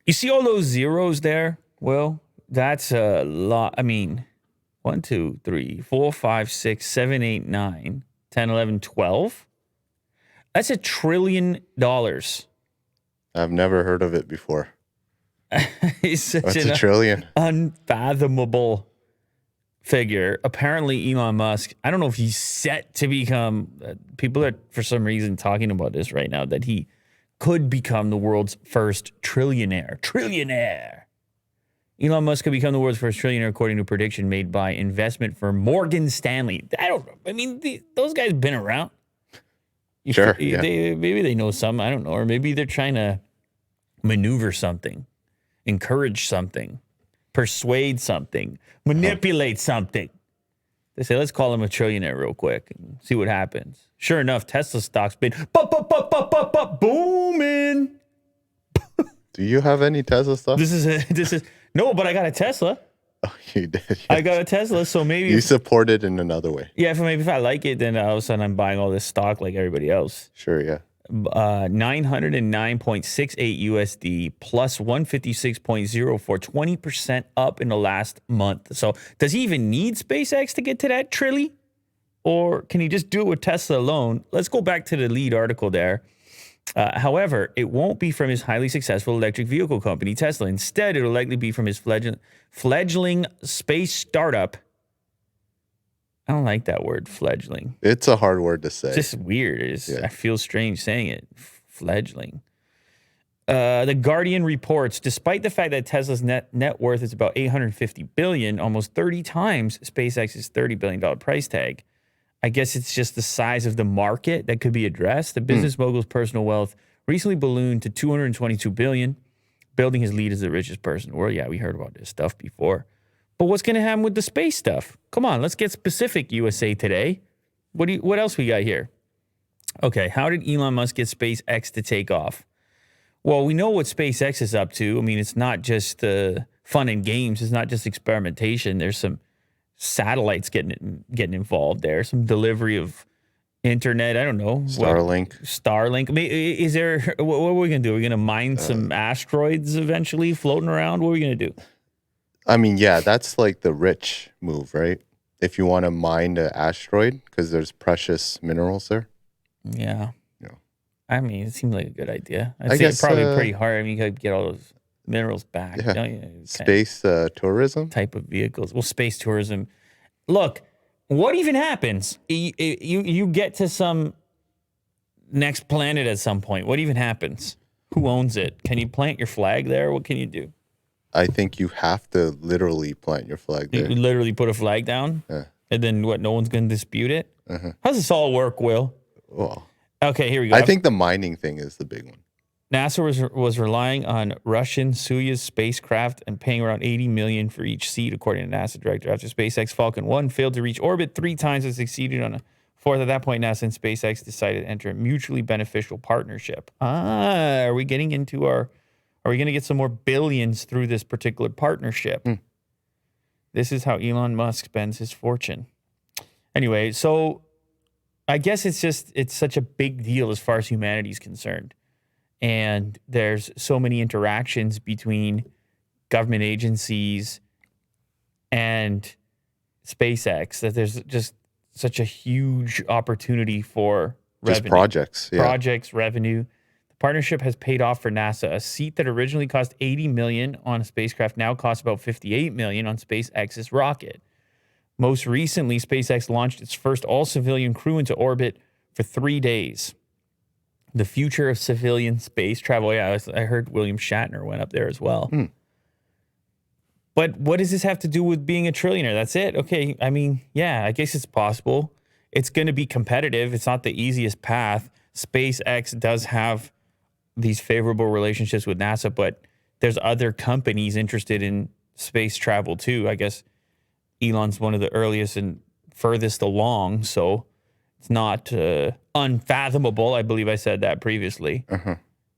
You see all those zeros there? Well, that's a lot. I mean, 1, 2, 3, 4, 5, 6, 7, 8, 9, 10, 11, 12. That's $1 trillion. I've never heard of it before. It's such What's an $1 trillion? unfathomable figure. Apparently, Elon Musk, I don't know if he's set to become, people are for some reason talking about this right now, that he could become the world's first trillionaire. Trillionaire. Elon Musk could become the world's first trillionaire, according to a prediction made by investment firm Morgan Stanley. I don't know. I mean, those guys been around. Sure. Maybe they know some. I don't know. Or maybe they're trying to maneuver something, encourage something, persuade something, manipulate something. They say, let's call him a trillionaire real quick and see what happens. Sure enough, Tesla stock's been booming. Do you have any Tesla stuff? This is no, but I got a Tesla. Oh, you did. Yes. I got a Tesla, so maybe you support it in another way. Yeah, if I like it, then all of a sudden I'm buying all this stock like everybody else. Sure, yeah. 909.68 USD plus 156.04, 20% up in the last month. So does he even need SpaceX to get to that trillion? Or can he just do it with Tesla alone? Let's go back to the lead article there. However, it won't be from his highly successful electric vehicle company, Tesla. Instead, it'll likely be from his fledgling space startup. I don't like that word, fledgling. It's a hard word to say. It's just weird. I feel strange saying it. Fledgling. The Guardian reports, despite the fact that Tesla's net worth is about $850 billion, almost 30 times SpaceX's $30 billion price tag. I guess it's just the size of the market that could be addressed. The business mogul's personal wealth recently ballooned to $222 billion, building his lead as the richest person in the world. Yeah, we heard about this stuff before. But what's going to happen with the space stuff? Come on, let's get specific, USA Today. What else we got here? Okay, how did Elon Musk get SpaceX to take off? Well, we know what SpaceX is up to. I mean, it's not just fun and games. It's not just experimentation. There's some satellites getting involved there. Some delivery of internet. I don't know. Starlink. I mean, is there? What are we gonna do? Are we gonna mine some asteroids eventually floating around? What are we gonna do? I mean, yeah, that's like the rich move, right? If you want to mine an asteroid because there's precious minerals there. Yeah. Yeah. I mean, it seems like a good idea. I guess probably pretty hard. I mean, you got to get all those minerals back. Yeah. Don't you? Space tourism type of vehicles. Well, space tourism. Look, what even happens? You get to some next planet at some point. What even happens? Who owns it? Can you plant your flag there? What can you do? I think you have to literally plant your flag there. You literally put a flag down? Yeah. And then what? No one's going to dispute it? Uh-huh. How does this all work, Will? Well, okay, here we go. I think the mining thing is the big one. NASA was relying on Russian Soyuz spacecraft and paying around $80 million for each seat, according to NASA director. After SpaceX Falcon 1 failed to reach orbit 3 times and succeeded on a fourth. At that point, NASA and SpaceX decided to enter a mutually beneficial partnership. Are we getting into Are we going to get some more billions through this particular partnership? This is how Elon Musk spends his fortune. Anyway, so I guess it's such a big deal as far as humanity is concerned. And there's so many interactions between government agencies and SpaceX that there's just such a huge opportunity for revenue. Projects, revenue. The partnership has paid off for NASA. A seat that originally cost $80 million on a spacecraft now costs about $58 million on SpaceX's rocket. Most recently, SpaceX launched its first all-civilian crew into orbit for 3 days. The future of civilian space travel. Yeah, I heard William Shatner went up there as well. But what does this have to do with being a trillionaire? That's it? Okay, I mean, yeah, I guess it's possible. It's going to be competitive. It's not the easiest path. SpaceX does have these favorable relationships with NASA, but there's other companies interested in space travel too. I guess Elon's one of the earliest and furthest along, so it's not unfathomable. I believe I said that previously.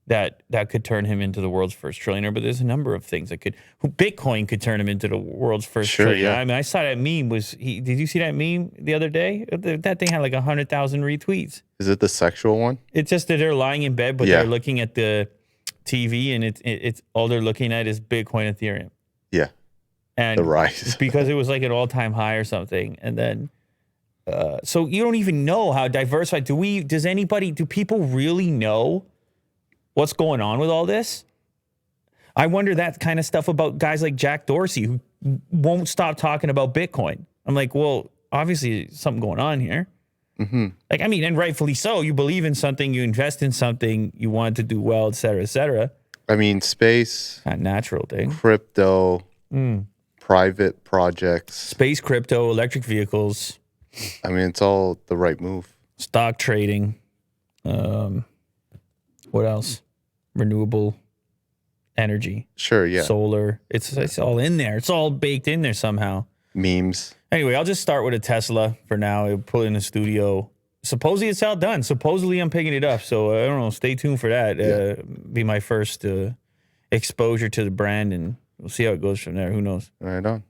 That could turn him into the world's first trillionaire. But there's a number of things that could. Bitcoin could turn him into the world's first trillionaire. Yeah. I mean, I saw that meme. Did you see that meme the other day? That thing had like 100,000 retweets. Is it the sexual one? It's just that they're lying in bed, but they're looking at the TV, and it's all they're looking at is Bitcoin, Ethereum. Yeah. And The rise. because it was like an all-time high or something. And then, so you don't even know how diversified. Do people really know what's going on with all this? I wonder that kind of stuff about guys like Jack Dorsey, who won't stop talking about Bitcoin. I'm like, well, obviously something going on here. Mm-hmm. Like, I mean, and rightfully so. You believe in something, you invest in something, you want to do well, et cetera, et cetera. I mean, space, Kind of natural thing. crypto, private projects. Space, crypto, electric vehicles. I mean, it's all the right move. Stock trading. What else? Renewable energy. Sure, yeah. Solar. It's all in there. It's all baked in there somehow. Memes. Anyway, I'll just start with a Tesla for now. I'll put it in the studio. Supposedly it's outdone. Supposedly I'm picking it up. So I don't know. Stay tuned for that. Be my first exposure to the brand, and we'll see how it goes from there. Who knows? Right on.